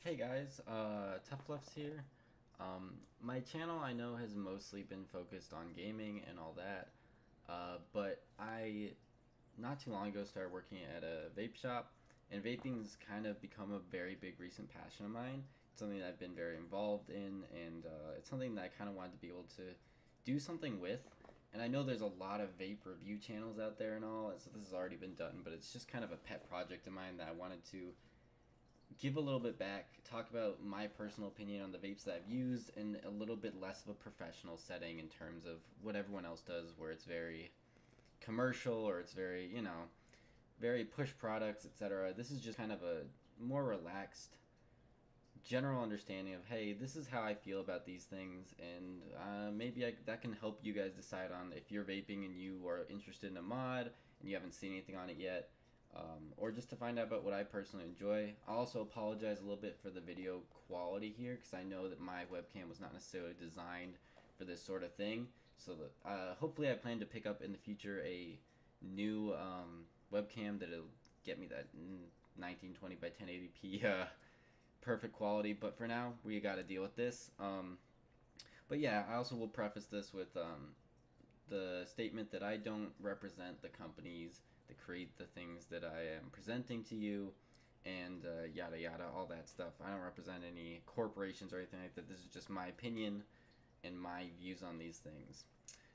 Hey guys, Tough Luxe here. My channel I know has mostly been focused on gaming and all that, but I not too long ago started working at a vape shop, and vaping's kind of become a very big recent passion of mine. It's something that I've been very involved in, and it's something that I kind of wanted to be able to do something with. And I know there's a lot of vape review channels out there and all, so this has already been done, but it's just kind of a pet project of mine that I wanted to give a little bit back, talk about my personal opinion on the vapes that I've used, and a little bit less of a professional setting in terms of what everyone else does, where it's very commercial or it's very, very push products, etc. This is just kind of a more relaxed, general understanding of, hey, this is how I feel about these things, and that can help you guys decide on if you're vaping and you are interested in a mod and you haven't seen anything on it yet, or just to find out about what I personally enjoy. I also apologize a little bit for the video quality here because I know that my webcam was not necessarily designed for this sort of thing. So hopefully I plan to pick up in the future a new webcam that'll get me that 1920 by 1080p perfect quality. But for now, we got to deal with this. But yeah, I also will preface this with the statement that I don't represent the companies that create the things that I am presenting to you, and yada yada, all that stuff. I don't represent any corporations or anything like that. This is just my opinion and my views on these things.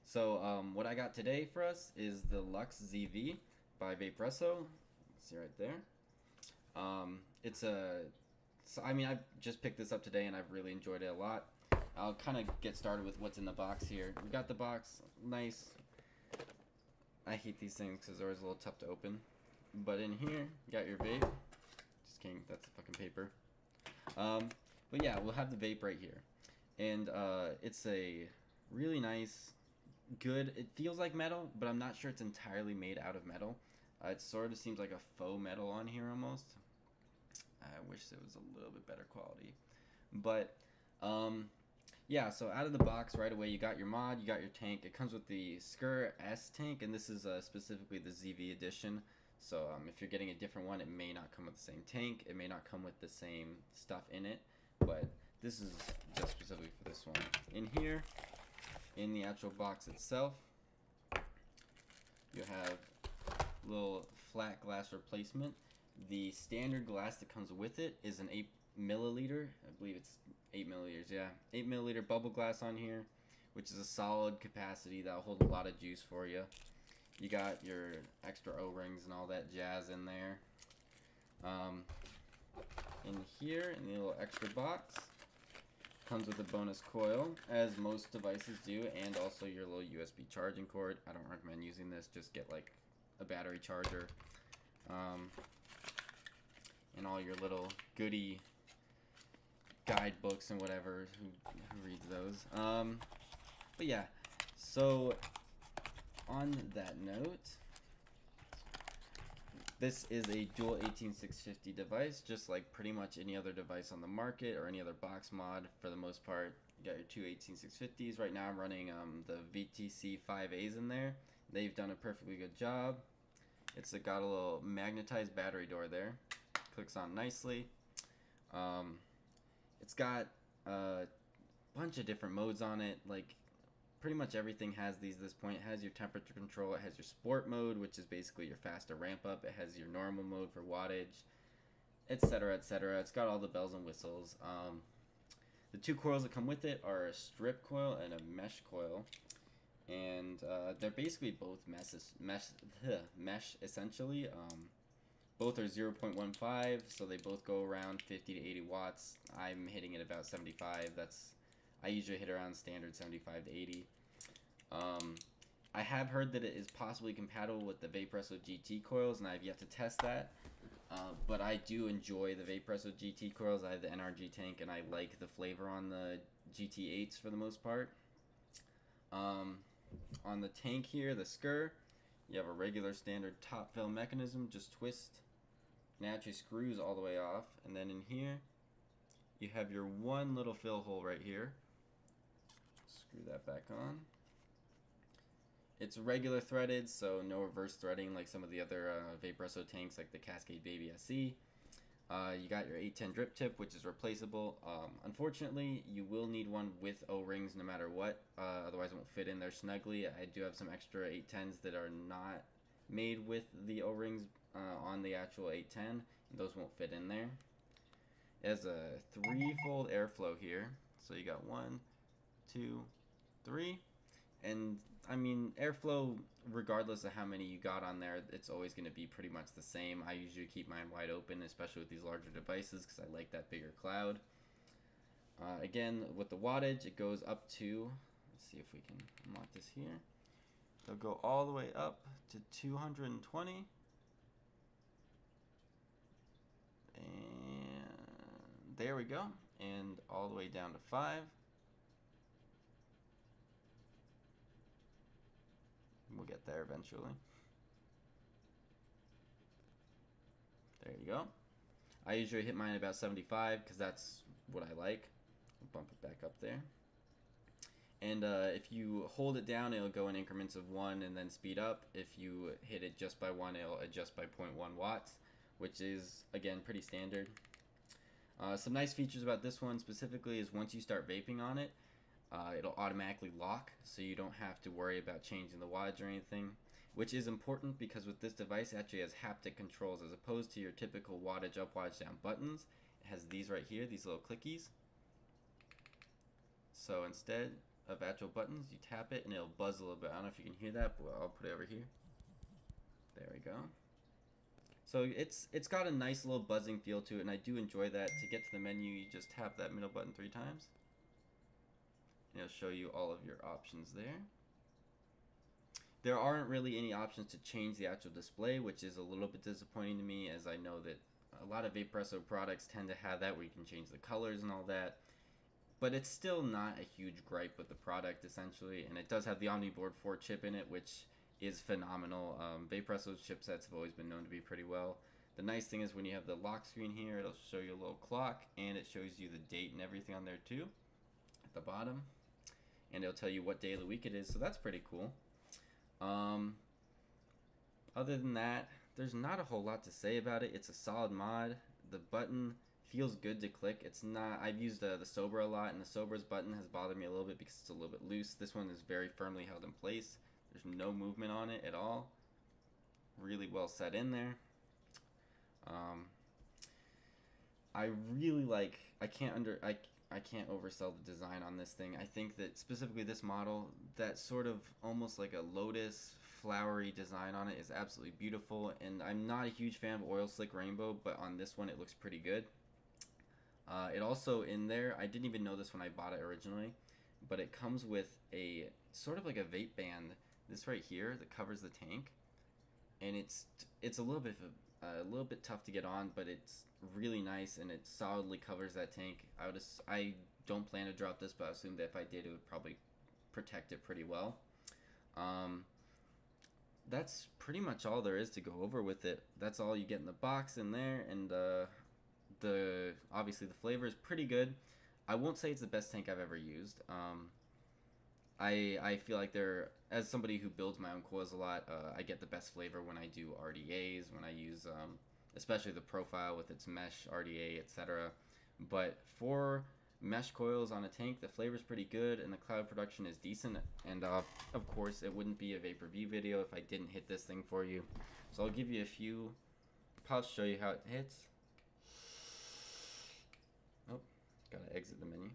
So what I got today for us is the Luxe ZV by Vaperesso. See right there. I've just picked this up today and I've really enjoyed it a lot. I'll kind of get started with what's in the box here. We got the box, nice. I hate these things because they're always a little tough to open. But in here, you got your vape. Just kidding, that's the fucking paper. But yeah, we'll have the vape right here. And it's a really nice, good, it feels like metal, but I'm not sure it's entirely made out of metal. It sort of seems like a faux metal on here almost. I wish it was a little bit better quality. But yeah, so out of the box right away, you got your mod, you got your tank. It comes with the Skrr-S tank, and this is specifically the ZV edition. So if you're getting a different one, it may not come with the same tank. It may not come with the same stuff in it, but this is just specifically for this one. In here, in the actual box itself, you have little flat glass replacement. The standard glass that comes with it is an 8 milliliter. I believe it's 8 milliliters, yeah. 8 milliliter bubble glass on here, which is a solid capacity that'll hold a lot of juice for you. You got your extra O-rings and all that jazz in there. In here, in the little extra box, comes with a bonus coil, as most devices do, and also your little USB charging cord. I don't recommend using this, just get like a battery charger. And all your little goody guidebooks and whatever, who reads those. But yeah, so on that note, this is a dual 18650 device, just like pretty much any other device on the market or any other box mod for the most part. You got your two 18650s. Right now I'm running the VTC 5As in there. They've done a perfectly good job. It's got a little magnetized battery door there. Clicks on nicely. It's got a bunch of different modes on it. Like pretty much everything has these at this point. It has your temperature control. It has your sport mode, which is basically your faster ramp up. It has your normal mode for wattage, etc., etc. It's got all the bells and whistles. The two coils that come with it are a strip coil and a mesh coil. And they're basically both mesh essentially. Both are 0.15, so they both go around 50 to 80 watts. I'm hitting it about 75. I usually hit around standard 75 to 80. I have heard that it is possibly compatible with the Vaperesso GT coils, and I have yet to test that. But I do enjoy the Vaperesso GT coils. I have the NRG tank, and I like the flavor on the GT8s for the most part. On the tank here, the Skrr, you have a regular standard top fill mechanism. Just twist, and it actually screws all the way off. And then in here, you have your one little fill hole right here. Screw that back on. It's regular threaded, so no reverse threading like some of the other Vaperesso tanks like the Cascade Baby SE. You got your 810 drip tip, which is replaceable. Unfortunately, you will need one with O-rings no matter what, otherwise it won't fit in there snugly. I do have some extra 810s that are not made with the O-rings on the actual 810, and those won't fit in there. It has a 3-fold airflow here, so you got 1, 2, 3, and I mean, airflow, regardless of how many you got on there, it's always going to be pretty much the same. I usually keep mine wide open, especially with these larger devices, because I like that bigger cloud. Again, with the wattage, it goes up to, let's see if we can unlock this here. It'll go all the way up to 220. And there we go. And all the way down to 5. We'll get there eventually. There you go. I usually hit mine about 75 because that's what I like. I'll bump it back up there. And if you hold it down, it'll go in increments of 1 and then speed up. If you hit it just by 1, it'll adjust by 0.1 watts, which is, again, pretty standard. Some nice features about this one specifically is once you start vaping on it, it'll automatically lock, so you don't have to worry about changing the wattage or anything, which is important because with this device it actually has haptic controls as opposed to your typical wattage up, wattage down buttons. It has these right here, these little clickies. So instead of actual buttons, you tap it and it'll buzz a little bit. I don't know if you can hear that, but I'll put it over here. There we go. So it's got a nice little buzzing feel to it, and I do enjoy that. To get to the menu, you just tap that middle button 3 times. And it'll show you all of your options there. There aren't really any options to change the actual display, which is a little bit disappointing to me, as I know that a lot of Vaperesso products tend to have that where you can change the colors and all that. But it's still not a huge gripe with the product, essentially. And it does have the Omniboard 4 chip in it, which is phenomenal. Vaperesso's chipsets have always been known to be pretty well. The nice thing is when you have the lock screen here, it'll show you a little clock, and it shows you the date and everything on there too, at the bottom. And it'll tell you what day of the week it is, so that's pretty cool. Other than that, there's not a whole lot to say about it. It's a solid mod. The button feels good to click. It's not, I've used the Sober a lot, and the Sober's button has bothered me a little bit because it's a little bit loose. This one is very firmly held in place. There's no movement on it at all. Really well set in there. I really like, I can't oversell the design on this thing. I think that specifically this model, that sort of almost like a lotus flowery design on it is absolutely beautiful, and I'm not a huge fan of oil slick rainbow, but on this one it looks pretty good. It also, in there, I didn't even know this when I bought it originally, but it comes with a sort of like a vape band, this right here, that covers the tank, and it's a little bit tough to get on, but it's really nice, and it solidly covers that tank. I don't plan to drop this, but I assume that if I did, it would probably protect it pretty well. That's pretty much all there is to go over with it. That's all you get in the box in there, and obviously the flavor is pretty good. I won't say it's the best tank I've ever used. I feel like as somebody who builds my own coils a lot, I get the best flavor when I do RDAs, when I use especially the Profile with its mesh RDA, etc. But for mesh coils on a tank, the flavor is pretty good and the cloud production is decent, and of course it wouldn't be a vape review video if I didn't hit this thing for you. So I'll give you a few puffs, show you how it hits. Oh, gotta exit the menu.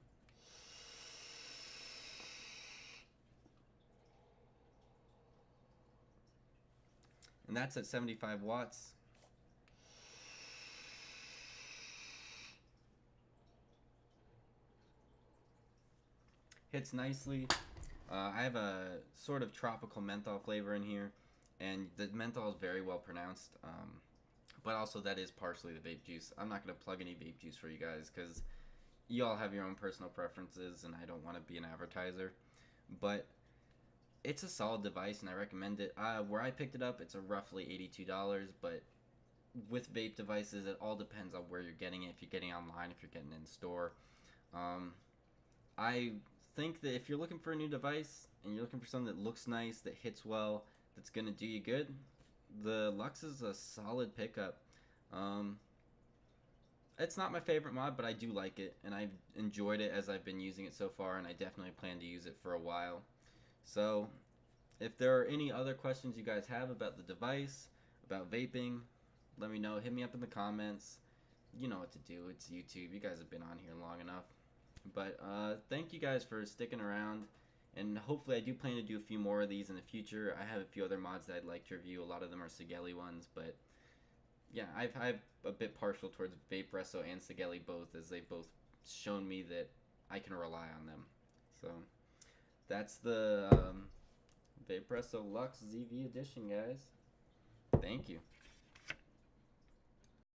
And that's at 75 watts. Hits nicely. I have a sort of tropical menthol flavor in here, and the menthol is very well pronounced, but also that is partially the vape juice. I'm not going to plug any vape juice for you guys because you all have your own personal preferences, and I don't want to be an advertiser, but it's a solid device, and I recommend it. Where I picked it up, it's a roughly $82, but with vape devices, it all depends on where you're getting it, if you're getting online, if you're getting it in store. I think that if you're looking for a new device, and you're looking for something that looks nice, that hits well, that's going to do you good, the Luxe is a solid pickup. It's not my favorite mod, but I do like it, and I've enjoyed it as I've been using it so far, and I definitely plan to use it for a while. So, if there are any other questions you guys have about the device, about vaping, let me know. Hit me up in the comments. You know what to do. It's YouTube. You guys have been on here long enough. But thank you guys for sticking around, and hopefully I do plan to do a few more of these in the future. I have a few other mods that I'd like to review. A lot of them are Sigeli ones, but yeah, I'm a bit partial towards Vaperesso and Sigeli both, as they've both shown me that I can rely on them. So that's the Vaperesso Luxe ZV edition, guys. Thank you.